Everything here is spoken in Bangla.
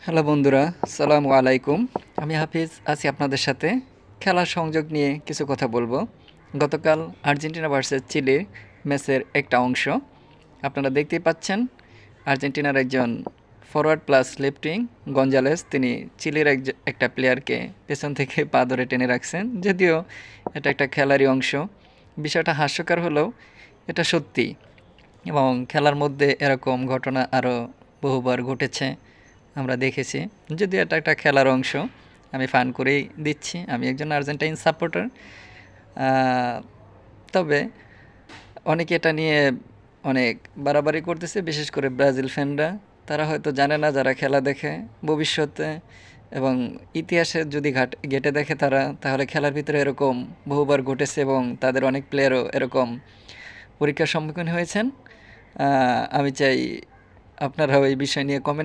হ্যালো বন্ধুরা, আসসালামু আলাইকুম। আমি হাফিজ আছি আপনাদের সাথে। খেলার সংযোগ নিয়ে কিছু কথা বলবো। গতকাল আর্জেন্টিনা ভার্সেস চিলির ম্যাচের একটা অংশ আপনারা দেখতেই পাচ্ছেন। আর্জেন্টিনার একজন forward plus left wing Gonzalez, তিনি চিলির একটা প্লেয়ারকে পেছন থেকে পা ধরে টেনে রাখছেন। যদিও এটা একটা খেলারই অংশ, বিষয়টা হাস্যকর হলেও এটা সত্যি। এবং খেলার মধ্যে এরকম ঘটনা আরও বহুবার ঘটেছে, আমরা দেখেছি। যদিও এটা একটা খেলার অংশ, আমি ফান করেই দিচ্ছি। আমি একজন আর্জেন্টাইন সাপোর্টার। তবে অনেকে এটা নিয়ে অনেক বাড়াবাড়ি করতেছে, বিশেষ করে ব্রাজিল ফ্যানরা। তারা হয়তো জানে না, যারা খেলা দেখে ভবিষ্যতে এবং ইতিহাসে যদি ঘেঁটে দেখে তারা, তাহলে খেলার ভিতরে এরকম বহুবার ঘটেছে এবং তাদের অনেক প্লেয়ারও এরকম পরীক্ষার সম্মুখীন হয়েছেন। আমি চাই আপনারাও এই বিষয় নিয়ে কমেন্ট